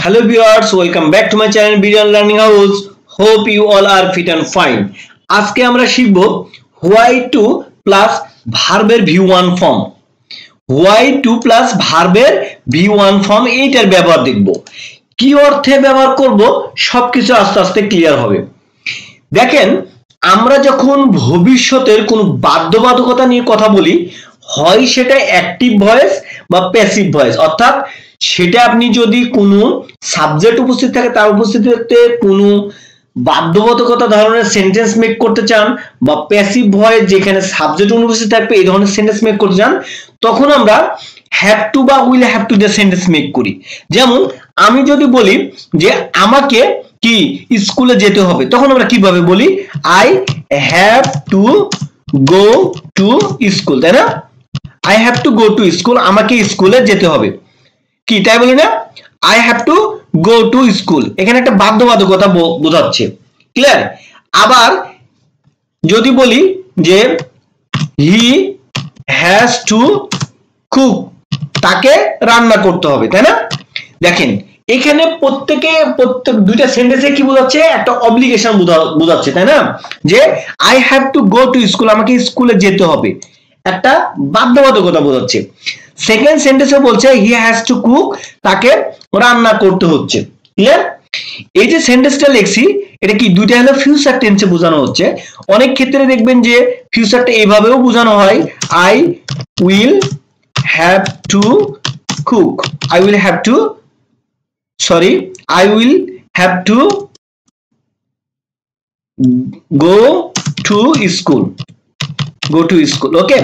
Hello viewers, welcome back to my channel Video Learning House. Hope you all are fit and fine. আজকে আমরা শিখব why to plus verb এর v1 form. why to plus verb এর v1 form এইটার ব্যবহার দেখব। কি অর্থে ব্যবহার করব সবকিছু আস্তে আস্তে ক্লিয়ার হবে। দেখেন আমরা যখন ভবিষ্যতের কোন বাধ্যবাধকতা নিয়ে কথা বলি হয় সেটা অ্যাক্টিভ ভয়েস বা প্যাসিভ ভয়েস, অর্থাৎ সেটা আপনি যদি কোনো সাবজেক্ট উপস্থিত থাকে তার উপস্থিতিতে কোনো বাধ্যবাধকতা ধরনের সেন্টেন্স মেক করতে চান বা প্যাসিভ ভয়েস যেখানে সাবজেক্ট অনুপস্থিত থাকবে এই ধরনের সেন্টেন্স মেক করতে চান, তখন আমরা হ্যাভ টু বা উইল হ্যাভ টু দিয়ে সেন্টেন্স মেক করি। যেমন আমি যদি বলি যে আমাকে কি স্কুলে যেতে হবে, তখন আমরা কিভাবে বলি I have to go to school, তাই না? I have to go to school, আমাকে স্কুলে যেতে হবে। কি তাই বলি না? I have to go to school, এখানে একটা বাধ্যবাধকতা বোঝাচ্ছে। ক্লিয়ার? আবার যদি বলি যে হি হ্যাজ টু কুক, তাকে রান্না করতে হবে, তাই না? দেখেন এখানে প্রত্যেক দুইটা সেন্টেন্সে কি বোঝাচ্ছে, একটা অব্লিগেশন বোঝাচ্ছে, তাই না? যে I have to go to school, আমাকে স্কুলে যেতে হবে, একটা বাধ্যবাধকতা বোঝাচ্ছে। সেকেন্ড সেন্টেন্সে বলছে হি হ্যাজ টু কুক, তাকে রান্না করতে হচ্ছে। ক্লিয়ার? এই যে সেন্টেন্সটা লিখছি এটা কি দুইটা হলো ফিউচার টেন্সে বোঝানো হচ্ছে। অনেক ক্ষেত্রে দেখবেন যে ফিউচারটা এইভাবেও বোঝানো হয়, I will have to cook, I will have two I will have to go to school. ওকে,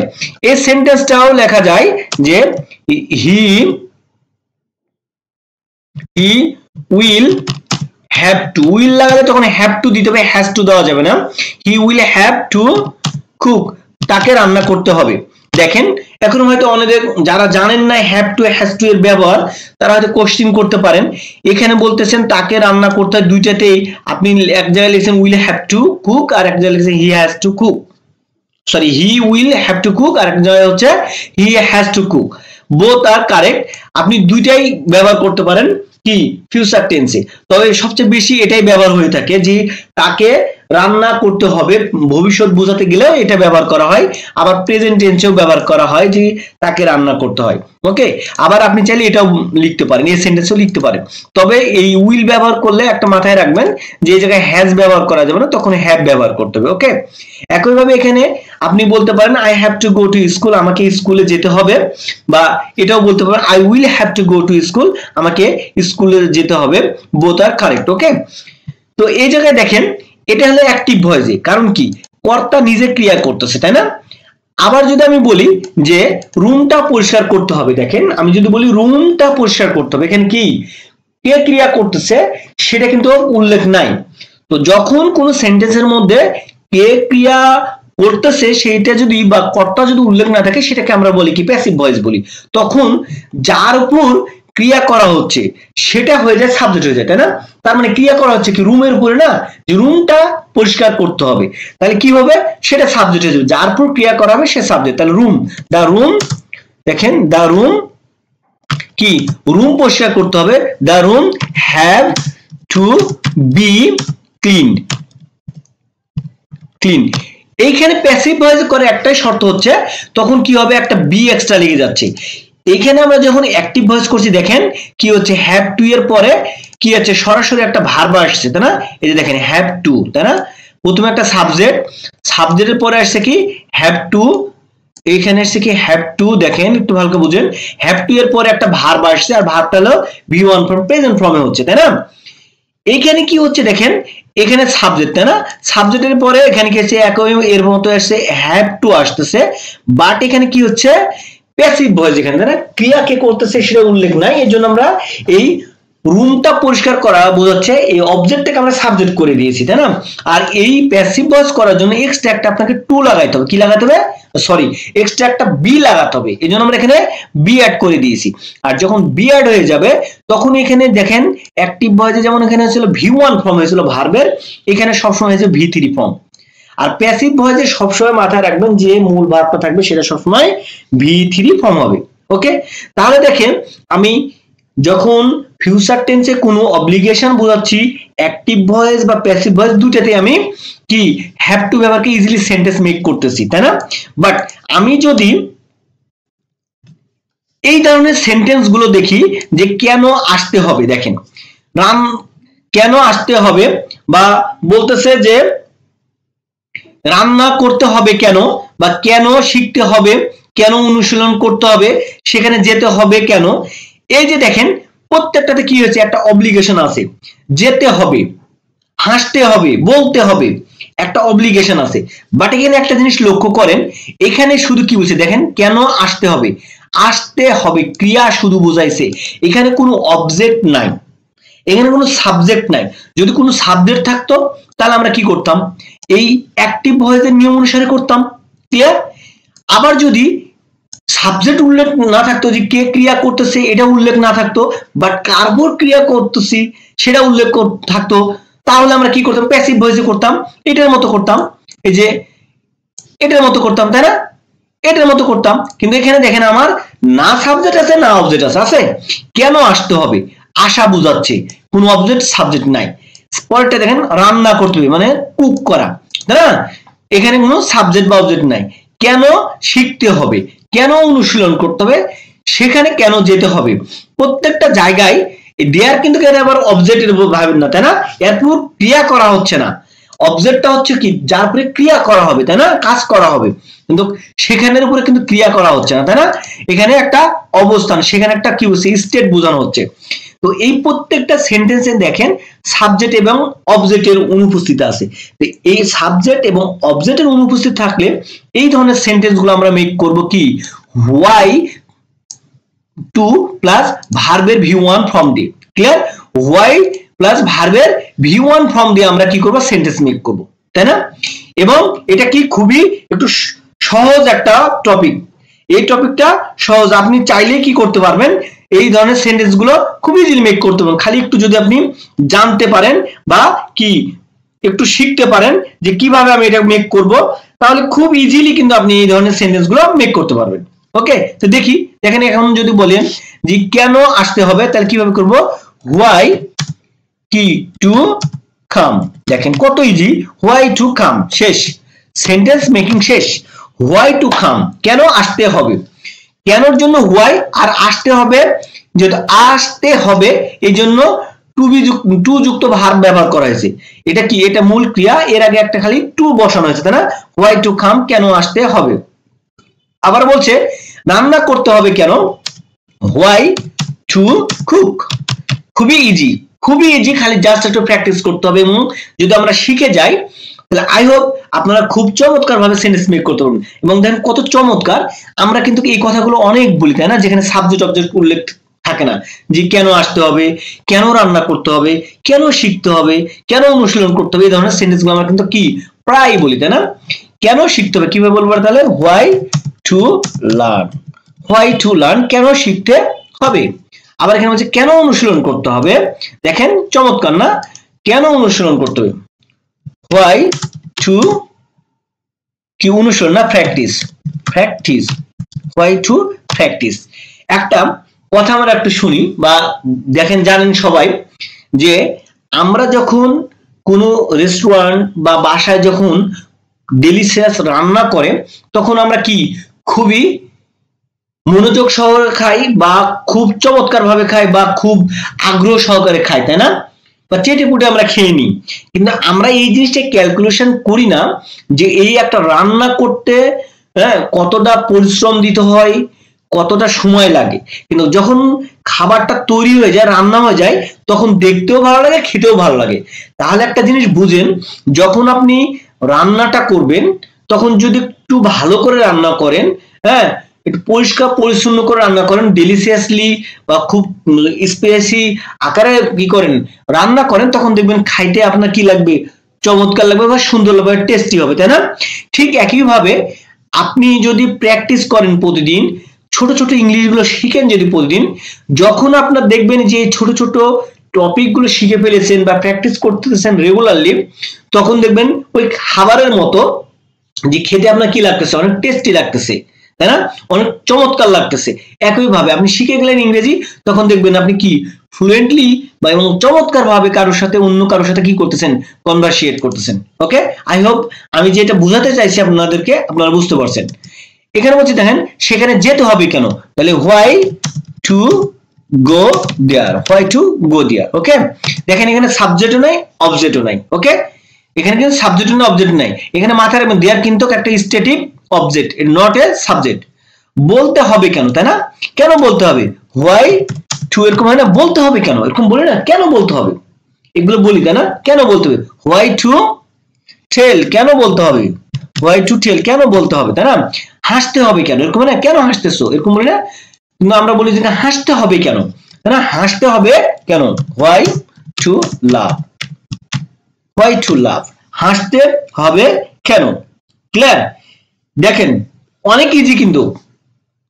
এই সেন্টেন্সটাও লেখা যায় যে he will have to, will লাগালে তখন have to দিতে হবে, has to দেওয়া যাবে না। he will have to cook, তাকে রান্না করতে হবে। দেখেন এখন হয়তো অনেকের যারা জানেন না হ্যাভ টু হ্যাজ টু এর ব্যবহার তারা হয়তো কোশ্চেন করতে পারেন। এখানে বলতেছেন তাকে রান্না করতে হয়, দুইটাতেই আপনি এক জায়গায় লিখেছেন উইল হ্যাভ টু কুক আর এক জায়গায় লিখেছেন he has to cook, sorry he will have to cook আর এক জায়গায় হচ্ছে he has to cook. Both are correct, আপনি দুইটাই ব্যবহার করতে পারেন কি ফিউচার টেন্সে। তবে সবচেয়ে বেশি এটাই ব্যবহার হয়ে থাকে যে তাকে রান্না করতে হবে, ভবিষ্যৎ বোঝাতে গেলে এটা ব্যবহার করা হয়। আবার প্রেজেন্ট টেন্সেও ব্যবহার করা হয় যে তাকে রান্না করতে হয়। ওকে, আবার আপনি চাইলে এটাও লিখতে পারেন, এই সেন্টেন্সও লিখতে পারেন। তবে এই উইল ব্যবহার করলে একটা মাথায় রাখবেন যে এই জায়গায় হ্যাজ ব্যবহার করা যাবে না, তখন হ্যাভ ব্যবহার করতে হবে। ওকে, একইভাবে এখানে আপনি বলতে পারেন I have to go to school, আমাকে স্কুলে যেতে হবে, বা এটাও বলতে পারেন I will have to go to school, আমাকে স্কুলে যেতে হবে। Both are correct. ওকে, তো এই জায়গায় দেখেন এটা হলো অ্যাক্টিভ ভয়েসে, কারণ কি কর্তা নিজে ক্রিয়া করতেছে, তাই না? আবার যদি আমি বলি যে রুমটা পরিষ্কার করতে হবে, দেখেন আমি যদি বলি রুমটা পরিষ্কার করতে হবে, এখানে কি কে ক্রিয়া করতেছে সেটা কিন্তু উল্লেখ নাই। তো যখন কোন সেন্টেন্সের মধ্যে কে ক্রিয়া করতেছে সেইটা যদি বা কর্তা যদি উল্লেখ না থাকে সেটাকে আমরা বলি কি প্যাসিভ ভয়েস বলি। তখন যার উপর ক্রিয়া করা হচ্ছে সেটা হয়ে যায় সাবজেক্ট হয়ে যায়, তাই না? তার মানে ক্রিয়া করা হচ্ছে কি রুমের উপরে না, যে রুমটা পরিষ্কার করতে হবে, তাহলে কি হবে সেটা সাবজেক্ট হয়ে যাবে, যার উপর ক্রিয়া করা হবে সে সাবজেক্ট। তাহলে রুম, দা রুম, দেখেন দা রুম কি রুম পরিষ্কার করতে হবে, the room have to be clean. এইখানে প্যাসিভ ভয়েস করে একটাই শর্ত হচ্ছে তখন কি হবে, একটা বি এক্সট্রা লেগে যাচ্ছে। এখানে আমরা যখন অ্যাক্টিভ ভয়েস করছি দেখেন কি হচ্ছে, হ্যাভ টু এর পরে কি আছে সরাসরি একটা ভার্ব আসছে, তাই না? এই যে দেখেন হ্যাভ টু, তাই না? প্রথমে একটা সাবজেক্ট, সাবজেক্টের পরে আসছে কি হ্যাভ টু, এখানে আসছে কি হ্যাভ টু, দেখেন একটু ভালো করে বুঝেন, হ্যাভ টু এর পরে একটা ভার্ব আসছে আর ভার্বটা হলো V1 ফর্ম, প্রেজেন্ট ফর্মে হচ্ছে, তাই না? এইখানে কি হচ্ছে দেখেন এখানে সাবজেক্ট, তাই না? সাবজেক্টের পরে এখানে কি হচ্ছে একই এর মতো আসছে হ্যাভ টু আসতেছে, বাট এখানে কি হচ্ছে প্যাসিভ ভয়েস, এখানে তাই না ক্রিয়া কে করতেছে সেটা উল্লেখ নাই। এর জন্য আমরা এই রুমটা পরিষ্কার করা বোঝাচ্ছে এই অবজেক্টটাকে আমরা সাবজেক্ট করে দিয়েছি, তাই না? আর এই প্যাসিভ ভয়েস করার জন্য এক্সট্রা একটা আপনাকে টু লাগাইতে হবে, কি লাগাতে হবে, সরি এক্সট্রা একটা বি লাগাতে হবে। এই জন্য আমরা এখানে বি অ্যাড করে দিয়েছি। আর যখন বি অ্যাড হয়ে যাবে তখন এখানে দেখেন অ্যাক্টিভ ভয়েসে যেমন এখানে ছিল V1 ফর্ম হয়েছিল ভার্বের, এখানে সবসময় হয়েছে V3 ফর্ম। আর প্যাসিভ ভয়েসে সবসময় মাথায় রাখবেন যে মূল ভার্বটা থাকবে সেটা সবসময় V3 ফর্ম হবে। ওকে, তাহলে দেখেন আমি যখন ফিউচার টেন্সে কোনো অব্লিগেশন বোঝাচ্ছি, অ্যাক্টিভ ভয়েস বা প্যাসিভ ভয়েস দুটাতে আমি কি হ্যাভ টু ব্যবহারকে ইজিলি সেন্টেন্স মেক করতেছি, তাই না? বাট আমি যদি এই ধরনের সেন্টেন্স গুলো দেখি যে কেন আসতে হবে, দেখেন রান কেন আসতে হবে, বা বলতেছে যে রান্না করতে হবে কেন, বা কেন শিখতে হবে, কেন অনুশীলন করতে হবে, সেখানে যেতে হবে কেন, এই যে দেখেন প্রত্যেকটাতে কি হয়েছে, একটা অব্লিগেশন আছে, যেতে হবে, হাসতে হবে, বলতে হবে, একটা অব্লিগেশন আছে। বাট এখানে একটা জিনিস লক্ষ্য করেন, এখানে শুধু কি বলছে দেখেন, কেন আসতে হবে, আসতে হবে ক্রিয়া শুধু বোঝাইছে, এখানে কোনো অবজেক্ট নাই, এখানে কোনো সাবজেক্ট নাই। যদি কোনো সাবজেক্ট থাকতো তাহলে আমরা কি করতাম, এই অ্যাক্টিভ ভয়েসের নিয়ম অনুসারে করতাম, ক্লিয়ার? আবার যদি সাবজেক্ট উল্লেখ না থাকতো, যে কে ক্রিয়া করতেছে এটা উল্লেখ না থাকতো, বাট কার্বর ক্রিয়া করতেছি সেটা উল্লেখ থাকতো, তাহলে আমরা কি করতাম, প্যাসিভ ভয়েসে করতাম, এটার মতো করতাম, এই যে এটার মতো করতাম, তাই না? এটার মতো করতাম। কিন্তু এখানে দেখেন আমার না সাবজেক্ট আছে না অবজেক্ট আছে, কেন আসতে হবে, আশা বোঝাচ্ছে, কোনো অবজেক্ট সাবজেক্ট নাই। পরেরটা দেখেন রান্না করতে হবে মানে কুক করা, তাই না? এখানে কোনো সাবজেক্ট বা অবজেক্ট নাই। কেন শিখতে হবে, কেন অনুশীলন করতে হবে, সেখানে কেন যেতে হবে, প্রত্যেকটা জায়গায় দেয়ার কিন্তু আবার অবজেক্টের ভাবেন না, তাই না? এর পুরো ক্রিয়া করা হচ্ছে না, অবজেক্টটা হচ্ছে কি যার উপরে ক্রিয়া করা হবে, তাই না? কাজ করা হবে, কিন্তু সেখানের উপরে কিন্তু ক্রিয়া করা হচ্ছে না, তাই না? এখানে একটা অবস্থান, সেখানে একটা কি বলছে স্টেট বোঝানো হচ্ছে। তো এই প্রত্যেকটা সেন্টেন্সে দেখেন সাবজেক্ট এবং অবজেক্টের অনুপস্থিত আছে। তো এই সাবজেক্ট এবং অবজেক্টের অনুপস্থিত থাকলে এই ধরনের সেন্টেন্স গুলো আমরা মেক করব কি, হোয়াই টু প্লাস ভার্বের V1 ফর্ম দিয়ে, ক্লিয়ার? হোয়াই প্লাস ভার্বের V1 ফর্ম দিয়ে আমরা কি করব, সেন্টেন্স মেক করব, তাই না? এবং এটা কি খুবই একটু সহজ একটা টপিক, এই টপিকটা সহজ, আপনি চাইলে কি করতে পারবেন, এই ধরনের সেন্টেন্স গুলো খুব ইজিলি মেক করতে পারবেন, খালি একটু যদি আপনি জানতে পারেন বা কি একটু শিখতে পারেন যে কিভাবে আমি এটা মেক করব, তাহলে খুব ইজিলি কিন্তু আপনি এই ধরনের সেন্টেন্স গুলো মেক করতে পারবেন। ওকে, তো দেখি, দেখেন এখন যদি বলেন যে কেন আসতে হবে, তাহলে কিভাবে করব, হোয়াই কি টু কাম, দেখেন কত ইজি, হোয়াই টু কাম, শেষ, সেন্টেন্স মেকিং শেষ। হোয়াই টু কাম, কেন আসতে হবে, কেনর জন্য হোয়াই, আর আসতে হবে, যেহেতু আসতে হবে এই জন্য টু যুক্ত ভার্ব ব্যবহার করা হয়েছে, এটা কি, এটা মূল ক্রিয়া, এর আগে একটা খালি টু বসানো হয়েছে, তাই না? হোয়াই টু কাম, কেন আসতে হবে। আবার বলছে রান্না করতে হবে কেন, হোয়াই টু কুক, খুবই ইজি, খুবই ইজি, খালি জাস্ট একটু প্র্যাকটিস করতে হবে, এবং যদি আমরা শিখে যাই তাহলে আই হোপ আপনারা খুব চমৎকার ভাবে সেন্টেন্স মেক করতে পারবেন। এবং দেখেন কত চমৎকার, আমরা কিন্তু এই কথাগুলো অনেক বলি, তাই না? যেখানে সাবজেক্ট অবজেক্ট উল্লেখ থাকে না, যে কেন আসতে হবে, কেন রান্না করতে হবে, কেন শিখতে হবে, কেন অনুশীলন করতে হবে, এই ধরনের সেন্টেন্স গুলো আমরা কিন্তু কি প্রায় বলি, তাই না? কেন শিখতে হবে কিভাবে বলবো, তাহলে why to learn, why to learn, কেন শিখতে হবে। আবার এখানে বলছে কেন অনুশীলন করতে হবে, দেখেন চমৎকার না, কেন অনুশীলন করতে হবে, হোয়াই টু কি অনুশীলন না, practice, practice, why to practice. একটা কথা আমরা একটু শুনি বা দেখেন, জানেন সবাই যে আমরা যখন কোনো রেস্টুরেন্ট বা বাসায় যখন ডেলিশিয়াস রান্না করে, তখন আমরা কি খুবই মনোযোগ সহকারে খাই, বা খুব চমৎকার ভাবে খাই, বা খুব আগ্রহ সহকারে খাই, তাই না? বা চেটে পুটে আমরা খেয়ে নিই, কিন্তু আমরা এই জিনিসটা ক্যালকুলেশন করি না যে এই একটা রান্না করতে কতটা পরিশ্রম দিতে হয়, কতটা সময় লাগে। কিন্তু যখন খাবারটা তৈরি হয়ে যায়, রান্না হয়ে যায়, তখন দেখতেও ভালো লাগে, খেতেও ভালো লাগে। তাহলে একটা জিনিস বুঝেন, যখন আপনি রান্নাটা করবেন তখন যদি একটু ভালো করে রান্না করেন, একটু পরিষ্কার পরিচ্ছন্ন করে রান্না করেন, ডেলিশিয়াসলি বা খুব স্পেসি আকারে কি করেন রান্না করেন, তখন দেখবেন খাইতে আপনার কি লাগবে, চমৎকার লাগবে বা সুন্দর লাগবে, টেস্টি হবে, তাই না? ঠিক একইভাবে আপনি যদি প্র্যাকটিস করেন প্রতিদিন, ছোট ছোট ইংলিশ গুলো শিখেন যদি প্রতিদিন, যখন আপনার দেখবেন যে ছোট ছোট টপিক গুলো শিখে ফেলেছেন বা প্র্যাকটিস করতেছেন রেগুলারলি, তখন দেখবেন ওই খাবারের মতো যে খেতে আপনার কি লাগতেছে, অনেক টেস্টি লাগতেছে, তাই না? অনেক চমৎকার লাগতেছে। একইভাবে আপনি শিখে গেলেন ইংরেজি, তখন দেখবেন আপনি কি ফ্লুয়েন্টলি বা এবং চমৎকার ভাবে কারোর সাথে অন্য কারোর সাথে কি করতেছেন, কনভারসিয়েট করতেছেন। ওকে, আই হোপ আমি যেটা বোঝাতে চাইছি আপনাদেরকে আপনারা বুঝতে পারছেন। এখানে বলছি দেখেন সেখানে যেতে হবে কেন, তাহলে why to go there, why to go there. Okay, দেখেন এখানে সাবজেক্টও নাই অবজেক্টও নাই। ওকে, এখানে কিন্তু সাবজেক্ট না অবজেক্ট নাই, এখানে মাথায় রাখবেন দেয়ার কিন্তু একটা static object, not a subject. বলতে হবে কেন, তাই না? কেন বলতে হবে? হোয়াই টু এরকম হয় না, বলতে হবে কেন, এরকম বলি না, কেন বলতে হবে, এগুলো বলি তাই না? কেন বলতে হবে? হোয়াই টু টেল, কেন বলতে হবে? হোয়াই টু টেল, কেন বলতে হবে, তাই না? হাসতে হবে কেন, এরকম না, কেন হাসতেছো, এরকম বলি না, কিন্তু আমরা বলি যে হাসতে হবে কেন, তাই না? হাসতে হবে কেন? Why to love, why to love, হাসতে হবে কেন। ক্লিয়ার? দেখেন অনেক ইজি, কিন্তু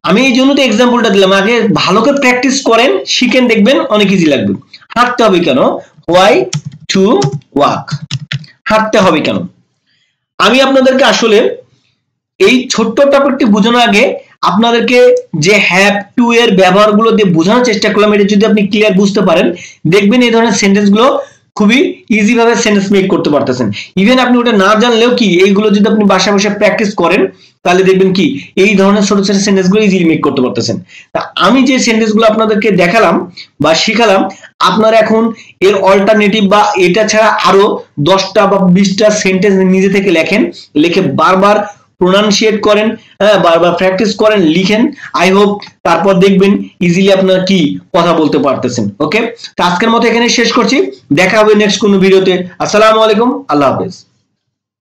আমি এই জন্য তো এক্সাম্পলটা দিলাম, আগে ভালো করে প্র্যাকটিস করেন, শিখেন, দেখবেন অনেক ইজি লাগবে। হাঁটতে হবে কেন? হোয়াই টু ওয়াক, হাঁটতে হবে কেন। আমি আপনাদেরকে আসলে এই ছোট্ট টপিকটি বোঝানোর আগে আপনাদেরকে যে হ্যাভ টু এর ব্যবহারগুলো দিয়ে বোঝানোর চেষ্টা করলাম, এটা যদি আপনি ক্লিয়ার বুঝতে পারেন, দেখবেন এই ধরনের সেন্টেন্সগুলো খুবই ইজি ভাবে সেন্টেন্স মেক করতে পারতেছেন। ইভেন আপনি ওটা না জানলেও কি এইগুলো যদি আপনি বাসায় বসে প্র্যাকটিস করেন, তাহলে দেখবেন কি এই ধরনের ছোট ছোট সেন্টেন্সগুলো ইজিলি মেক করতে পারতেছেন। তা আমি যে সেন্টেন্সগুলো আপনাদেরকে দেখালাম বা শিখালাম, আপনারা এখন এর অল্টারনেটিভ বা এটা ছাড়া আরো 10টা বা 20টা সেন্টেন্স নিজে থেকে লেখেন, লিখে বারবার প্রোনাউন্সিয়েট করেন, হ্যাঁ, বারবার প্র্যাকটিস করেন, লিখেন। আই হোপ তারপর দেখবেন ইজিলি আপনারা কি কথা বলতে পারতেছেন। ওকে, তো আজকের মতো এখানে শেষ করছি, দেখা হবে নেক্সট কোনো ভিডিওতে। আসসালামু আলাইকুম, আল্লাহ হাফেজ।